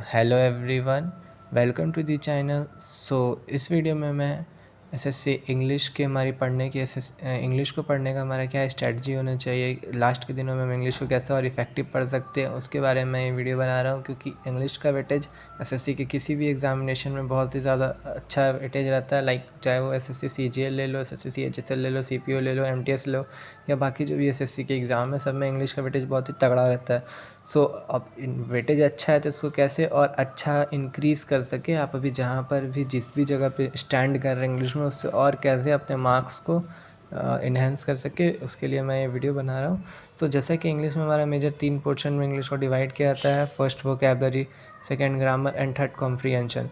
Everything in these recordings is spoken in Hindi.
Hello everyone, welcome to the channel. इस वीडियो में मैं एसएससी इंग्लिश के हमारी पढ़ने की इंग्लिश को पढ़ने का हमारा क्या स्ट्रेटजी होना चाहिए, लास्ट के दिनों में हम इंग्लिश को कैसे और इफेक्टिव पढ़ सकते हैं उसके बारे में ये वीडियो बना रहा हूँ। क्योंकि इंग्लिश का वेटेज एसएससी के किसी भी एग्जामिनेशन में बहुत ही ज़्यादा अच्छा वेटेज रहता है। लाइक चाहे वो एसएससी सीजीएल ले लो, एसएससी सीएचएसएल ले लो, सीपीओ ले लो, एमटीएस लो, या बाकी जो भी एसएससी के एग्ज़ाम है, सब में इंग्लिश का वेटेज बहुत ही तगड़ा रहता है। अब वेटेज अच्छा है तो इसको कैसे और अच्छा इंक्रीज़ कर सके, आप अभी जहाँ पर भी जिस भी जगह पे स्टैंड कर रहे हैं इंग्लिश में, उससे और कैसे अपने मार्क्स को इन्हेंस कर सके, उसके लिए मैं ये वीडियो बना रहा हूँ। तो जैसा कि इंग्लिश में हमारा मेजर 3 पोर्शन में इंग्लिश को डिवाइड किया जाता है। First vocabulary, second grammar and third comprehension.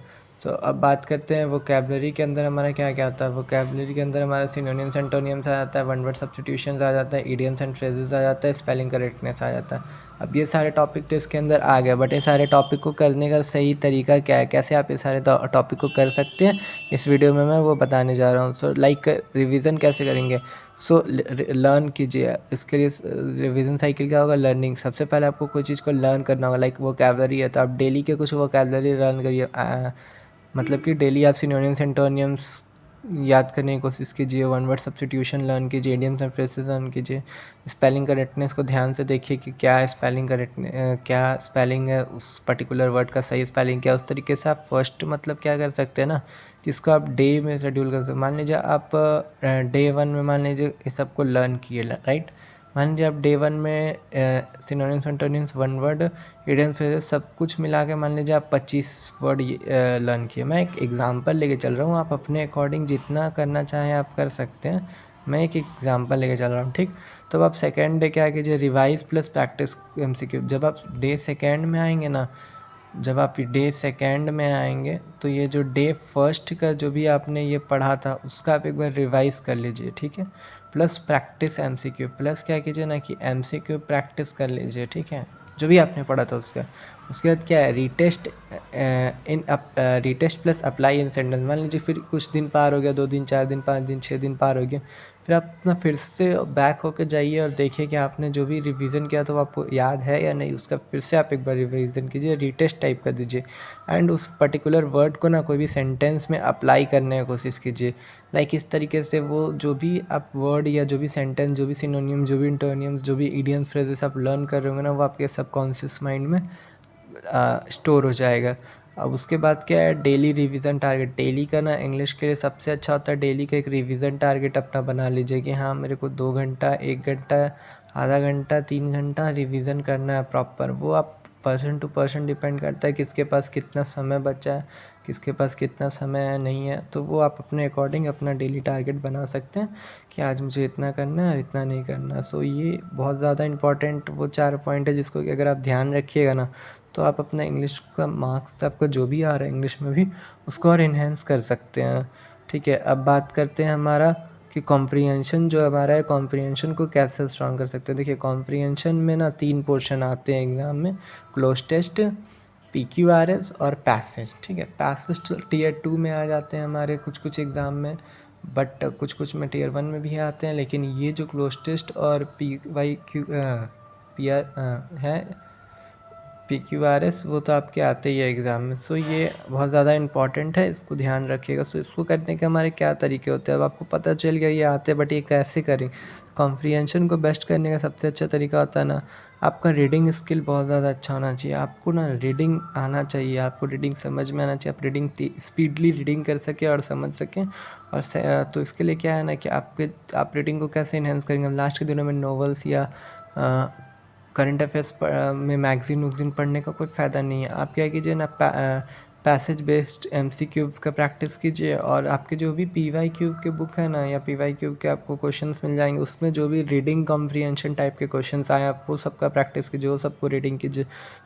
अब बात करते हैं वोकैबलरी के अंदर हमारा क्या क्या आता है। वोकैबलरी के अंदर हमारा सिनोनिम्स एंटोनियम्स आ जाता है, वन वर्ड सब्स्टिट्यूशंस आ जाता है, इडियम्स एंड फ्रेजेस आ जाता है, स्पेलिंग करेक्टनेस आ जाता है। अब ये सारे टॉपिक तो इसके अंदर आ गए, बट ये सारे टॉपिक को करने का सही तरीका क्या है, कैसे आप ये सारे टॉपिक को कर सकते हैं, इस वीडियो में मैं वो बताने जा रहा हूँ। लाइक रिवीजन कैसे करेंगे। लर्न कीजिए। इसके लिए रिवीजन साइकिल क्या होगा, लर्निंग। सबसे पहले आपको कोई चीज़ को लर्न करना होगा। लाइक वोकैबलरी है तो आप डेली के कुछ वोकैबलरी लर्न करिए। मतलब कि डेली आप सिनोनिम्स एंटोनियम्स याद करने की कोशिश कीजिए, वन वर्ड सब्स्टिट्यूशन लर्न कीजिए, इडियम्स एंड फ्रेजेस लर्न कीजिए। स्पेलिंग करेक्टनेस को ध्यान से देखिए कि क्या स्पेलिंग क्या स्पेलिंग है, उस पर्टिकुलर वर्ड का सही स्पेलिंग क्या है। उस तरीके से आप फर्स्ट मतलब क्या कर सकते हैं ना, कि इसको आप डे में शेड्यूल कर सकते हैं। मान लीजिए आप डे 1 में मान लीजिए इस सबको लर्न किए, राइट। मान लीजिए आप डे 1 में synonyms antonyms, one word, idioms phrases सब कुछ मिला के मान लीजिए आप 25 वर्ड लर्न किए। मैं एक एग्जांपल लेके चल रहा हूँ, आप अपने अकॉर्डिंग जितना करना चाहें आप कर सकते हैं। मैं एक एग्जांपल लेके चल रहा हूँ, ठीक। तो आप सेकेंड डे क्या कीजिए, रिवाइज प्लस प्रैक्टिस एमसीक्यू। जब आप डे सेकेंड में आएंगे ना, जब आप डे सेकेंड में आएंगे तो ये जो डे फर्स्ट का जो भी आपने ये पढ़ा था उसका आप एक बार रिवाइज़ कर लीजिए, ठीक है। प्लस प्रैक्टिस एमसीक्यू, प्लस क्या कीजिए ना कि एमसीक्यू प्रैक्टिस कर लीजिए, ठीक है, जो भी आपने पढ़ा था उसका। उसके बाद क्या है, retest retest plus apply in sentence. मान लीजिए फिर कुछ दिन पार हो गया, 2 दिन, 4 दिन, 5 दिन, 6 दिन पार हो गया, फिर आप अपना फिर से बैक होकर जाइए और देखिए कि आपने जो भी रिवीजन किया था वो आपको याद है या नहीं। उसका फिर से आप एक बार रिवीजन कीजिए, रीटेस्ट टाइप कर दीजिए, एंड उस पर्टिकुलर वर्ड को ना कोई भी सेंटेंस में अप्लाई करने की कोशिश कीजिए। लाइक इस तरीके से वो जो भी आप वर्ड या जो भी सेंटेंस, जो भी सिनोनियम, जो भी इंटोनियम, जो भी इडियम फ्रेजेस आप लर्न कर रहे होंगे ना, वो आपके सबकॉन्शियस माइंड में स्टोर हो जाएगा। अब उसके बाद क्या है, डेली रिवीजन टारगेट। डेली का ना इंग्लिश के लिए सबसे अच्छा होता है डेली का एक रिवीजन टारगेट अपना बना लीजिए कि हाँ मेरे को 2 घंटा, 1 घंटा, आधा घंटा, 3 घंटा रिवीजन करना है प्रॉपर। वो आप पर्सन टू पर्सन डिपेंड करता है किसके पास कितना समय बचा है, किसके पास कितना समय नहीं है। तो वो आप अपने अकॉर्डिंग अपना डेली टारगेट बना सकते हैं कि आज मुझे इतना करना है और इतना नहीं करना। ये बहुत ज़्यादा इंपॉर्टेंट वो 4 पॉइंट है जिसको कि अगर आप ध्यान रखिएगा ना, तो आप अपना इंग्लिश का मार्क्स आपका जो भी आ रहा है इंग्लिश में भी, उसको और इन्हेंस कर सकते हैं, ठीक है। अब बात करते हैं हमारा कि कॉम्प्रिहेंशन जो हमारा है, कॉम्प्रिहेंशन को कैसे स्ट्रॉन्ग कर सकते हैं। देखिए कॉम्प्रिहेंशन में ना 3 पोर्शन आते हैं एग्ज़ाम में, क्लोज टेस्ट, पीक्यूआरएस और पैसेज, ठीक है। पैसेज तो टीयर 2 में आ जाते हैं हमारे कुछ कुछ एग्ज़ाम में, बट कुछ कुछ में टीयर 1 में भी आते हैं। लेकिन ये जो क्लोज टेस्ट और पी आर है, PQRS, वो तो आपके आते ही है एग्ज़ाम में। ये बहुत ज़्यादा इंपॉर्टेंट है, इसको ध्यान रखिएगा। इसको करने के हमारे क्या तरीके होते हैं, अब आपको पता चल गया ये आते हैं, बट ये कैसे करें। कॉम्प्रिहेंशन को बेस्ट करने का सबसे अच्छा तरीका होता है ना, आपका रीडिंग स्किल बहुत ज़्यादा अच्छा होना चाहिए। आपको ना रीडिंग आना चाहिए, आपको रीडिंग समझ में आना चाहिए, आप रीडिंग स्पीडली रीडिंग कर सकें और समझ सकें। और तो इसके लिए क्या है ना कि आप रीडिंग को कैसे इन्हेंस करेंगे। लास्ट के दिनों में नॉवेल्स या करंट अफेयर्स में मैगज़ीन वैगज़ीन पढ़ने का कोई फ़ायदा नहीं है। आप क्या कीजिए ना, पैसेज बेस्ड एमसीक्यू का प्रैक्टिस कीजिए, और आपके जो भी पीवाईक्यू के बुक है ना, या पीवाईक्यू के आपको क्वेश्चंस मिल जाएंगे, उसमें जो भी रीडिंग कॉम्प्रिहेंशन टाइप के क्वेश्चंस आए आप वो सबका प्रैक्टिस कीजिए, वो सबको रीडिंग कीजिए।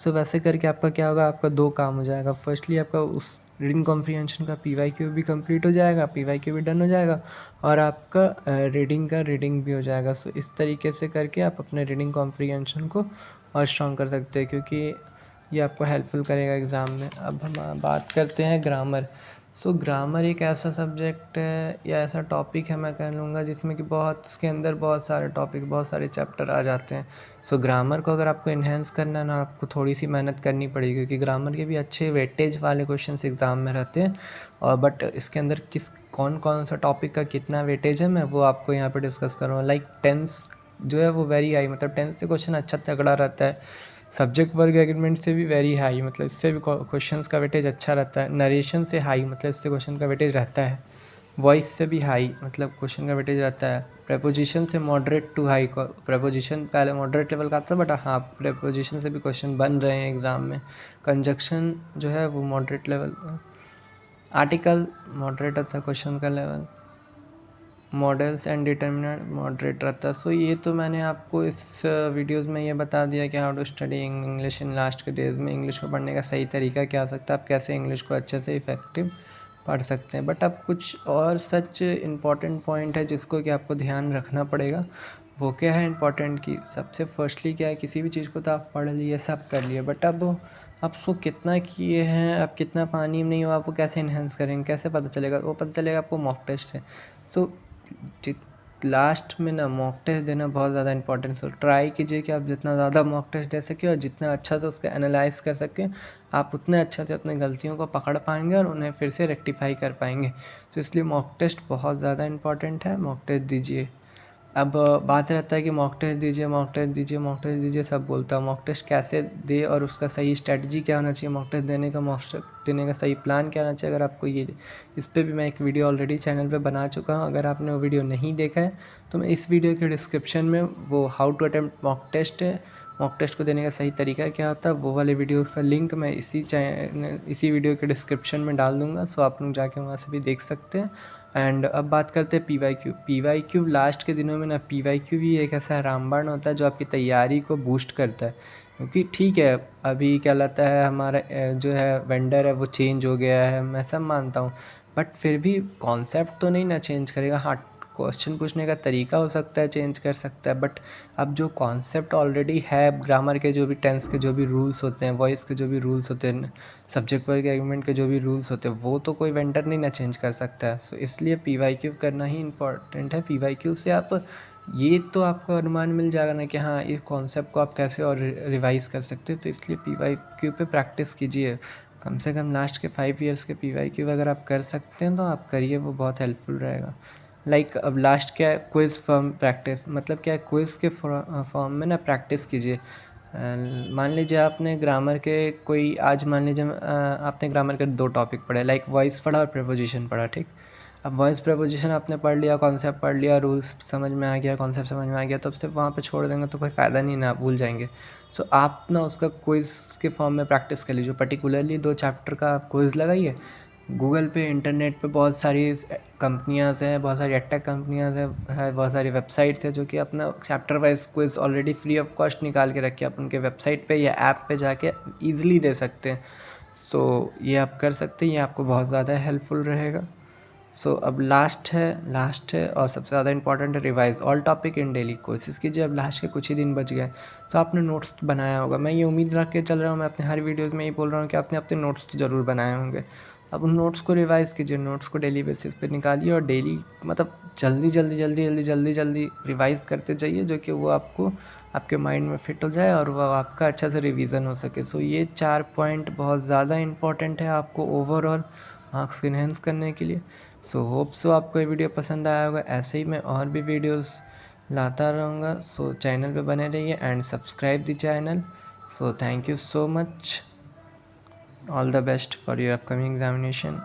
वैसे करके आपका क्या होगा, आपका 2 काम हो जाएगा। फर्स्टली आपका उस रीडिंग कॉम्प्रिहेंशन का पीवाईक्यू भी कंप्लीट हो जाएगा, पीवाईक्यू भी डन हो जाएगा, और आपका रीडिंग का रीडिंग भी हो जाएगा। इस तरीके से करके आप अपने रीडिंग कॉम्प्रिहेंशन को और स्ट्रॉन्ग कर सकते हैं, क्योंकि ये आपको हेल्पफुल करेगा एग्ज़ाम में। अब हम बात करते हैं ग्रामर। सो ग्रामर एक ऐसा सब्जेक्ट है या ऐसा टॉपिक है, मैं कह लूँगा, जिसमें कि बहुत उसके अंदर बहुत सारे टॉपिक, बहुत सारे चैप्टर आ जाते हैं। सो ग्रामर को अगर आपको इन्हेंस करना है ना, आपको थोड़ी सी मेहनत करनी पड़ेगी, क्योंकि ग्रामर के भी अच्छे वेटेज वाले क्वेश्चंस एग्ज़ाम में रहते हैं। और बट इसके अंदर कौन कौन सा टॉपिक का कितना वेटेज है, मैं वो आपको यहाँ पर डिस्कस करूँगा। लाइक टेंस जो है वो वेरी हाई, मतलब टेंस से क्वेश्चन अच्छा तगड़ा रहता है। सब्जेक्ट वर्ग एग्रीमेंट से भी वेरी हाई, मतलब इससे भी क्वेश्चंस का वेटेज अच्छा रहता है। नरेशन से हाई, मतलब इससे क्वेश्चन का वेटेज रहता है। वॉइस से भी हाई, मतलब क्वेश्चन का वेटेज रहता है। प्रेपोजिशन से मॉडरेट टू हाई, प्रेपोजिशन पहले मॉडरेट लेवल का आता है, बट हाँ प्रेपोजिशन से भी क्वेश्चन बन रहे हैं एग्ज़ाम में। कंजक्शन जो है वो मॉडरेट लेवल, आर्टिकल मॉडरेट रहता है क्वेश्चन का level. Models and determinant moderate रहता है। सो ये तो मैंने आपको इस वीडियोस में ये बता दिया कि how to study English in last के डेज में इंग्लिश को पढ़ने का सही तरीका क्या हो सकता है, आप कैसे इंग्लिश को अच्छे से इफ़ेक्टिव पढ़ सकते हैं। बट अब कुछ और सच इम्पॉर्टेंट पॉइंट है जिसको कि आपको ध्यान रखना पड़ेगा। वो क्या है इम्पॉर्टेंट कि सबसे फर्स्टली क्या है, किसी भी चीज़ को तो आप पढ़ लिए, सब कर लिए, बट अब आप उसको कितना किए हैं, आप कितना पानी में नहीं हो, आपको कैसे इन्हेंस करेंगे, कैसे पता चलेगा? वो पता चलेगा आपको मॉक टेस्ट है। सो लास्ट में ना मॉक टेस्ट देना बहुत ज़्यादा इंपॉर्टेंट है। ट्राई कीजिए कि आप जितना ज़्यादा मॉक टेस्ट दे सकें और जितना अच्छा से उसका एनालाइज कर सकें, आप उतने अच्छा से अपनी गलतियों को पकड़ पाएंगे और उन्हें फिर से रेक्टिफाई कर पाएंगे। तो इसलिए मॉक टेस्ट बहुत ज़्यादा इंपॉर्टेंट है, मॉक टेस्ट दीजिए। अब बात रहता है कि मॉक टेस्ट दीजिए, मॉक टेस्ट दीजिए, मॉक टेस्ट दीजिए, सब बोलता है। मॉक टेस्ट कैसे दे और उसका सही स्ट्रेटजी क्या होना चाहिए, मॉक टेस्ट देने का, मॉक टेस्ट देने का सही प्लान क्या होना चाहिए, अगर आपको ये, इस पर भी मैं एक वीडियो ऑलरेडी चैनल पे बना चुका हूँ। अगर आपने वो वीडियो नहीं देखा है तो मैं इस वीडियो के डिस्क्रिप्शन में वो how to attempt mock test है, मॉक टेस्ट को देने का सही तरीका क्या होता है, वो वाले वीडियो का लिंक मैं इसी वीडियो के डिस्क्रिप्शन में डाल दूँगा। सो आप लोग जाके वहाँ से भी देख सकते हैं। एंड अब बात करते हैं पी वाई क्यू लास्ट के दिनों में ना, पी भी एक ऐसा रामबाण होता है जो आपकी तैयारी को बूस्ट करता है। क्योंकि ठीक है, अभी क्या लगता है, हमारा जो है वेंडर है वो चेंज हो गया है, मैं सब मानता हूँ, बट फिर भी कॉन्सेप्ट तो नहीं ना चेंज करेगा। हाँ, क्वेश्चन पूछने का तरीका हो सकता है चेंज कर सकता है, बट अब जो कॉन्सेप्ट ऑलरेडी है, ग्रामर के जो भी, टेंस के जो भी रूल्स होते हैं, वॉइस के जो भी रूल्स होते हैं, सब्जेक्ट वर्ग एग्रीमेंट के जो भी रूल्स होते हैं, वो तो कोई वेंडर नहीं ना चेंज कर सकता है। सो इसलिए पी करना ही इम्पॉर्टेंट है। पी से आप ये तो आपको अनुमान मिल जाएगा ना कि हाँ, ये कॉन्सेप्ट को आप कैसे और रिवाइज़ कर सकते हैं। तो इसलिए पी पे प्रैक्टिस कीजिए, कम से कम लास्ट के 5 ईयर्स के पी अगर आप कर सकते हैं तो आप करिए, वो बहुत हेल्पफुल रहेगा। लाइक अब लास्ट क्या है, क्विज़ फॉर्म प्रैक्टिस, मतलब क्या है, क्विज़ के फॉर्म में ना प्रैक्टिस कीजिए। मान लीजिए आपने ग्रामर के कोई, आज मान लीजिए आपने ग्रामर के 2 टॉपिक पढ़े, लाइक वॉइस पढ़ा और प्रीपोजिशन पढ़ा, ठीक। अब वॉइस प्रीपोजिशन आपने पढ़ लिया, कॉन्सेप्ट पढ़ लिया, रूल्स समझ में आ गया, कॉन्सेप्ट समझ में आ गया, तो अब सिर्फ वहाँ पे छोड़ देंगे तो कोई फ़ायदा नहीं ना, आप भूल जाएंगे। सो आप ना उसका क्विज़ के फॉर्म में प्रैक्टिस कर लीजिए। पर्टिकुलरली 2 चैप्टर का आप क्विज़ लगाइए। गूगल पे, इंटरनेट पे बहुत सारी कंपनियाँ हैं, बहुत सारी एडटेक कंपनियाँ हैं, बहुत सारी वेबसाइट्स हैं जो कि अपना chapter wise quiz already free of cost निकाल के रखे, आप उनके वेबसाइट पे या ऐप पे जाके ईज़िली दे सकते हैं। सो ये आप कर सकते हैं, ये आपको बहुत ज़्यादा हेल्पफुल रहेगा। सो अब लास्ट है और सबसे ज़्यादा इंपॉर्टेंट है, revise all topic in daily. कोशिश कीजिए, अब लास्ट के कुछ ही दिन बच गए तो आपने नोट्स बनाया होगा, मैं ये उम्मीद रख के चल रहा हूँ, मैं अपने हर वीडियोज़ में ये बोल रहा हूँ कि आपने अपने नोट्स तो ज़रूर बनाए होंगे। अब उन नोट्स को रिवाइज़ कीजिए, नोट्स को डेली बेसिस पे निकालिए और डेली, मतलब जल्दी रिवाइज़ करते जाइए, जो कि वो आपको आपके माइंड में फिट हो जाए और वह आपका अच्छा से रिवीजन हो सके। सो ये 4 पॉइंट बहुत ज़्यादा इंपॉर्टेंट है आपको ओवरऑल मार्क्स इन्हेंस करने के लिए। सो होप सो आपको ये वीडियो पसंद आया होगा। ऐसे ही मैं और भी वीडियोस लाता रहूँगा। सो चैनल पे बने रहिए and subscribe the channel. So thank you so much, all the best for your upcoming examination.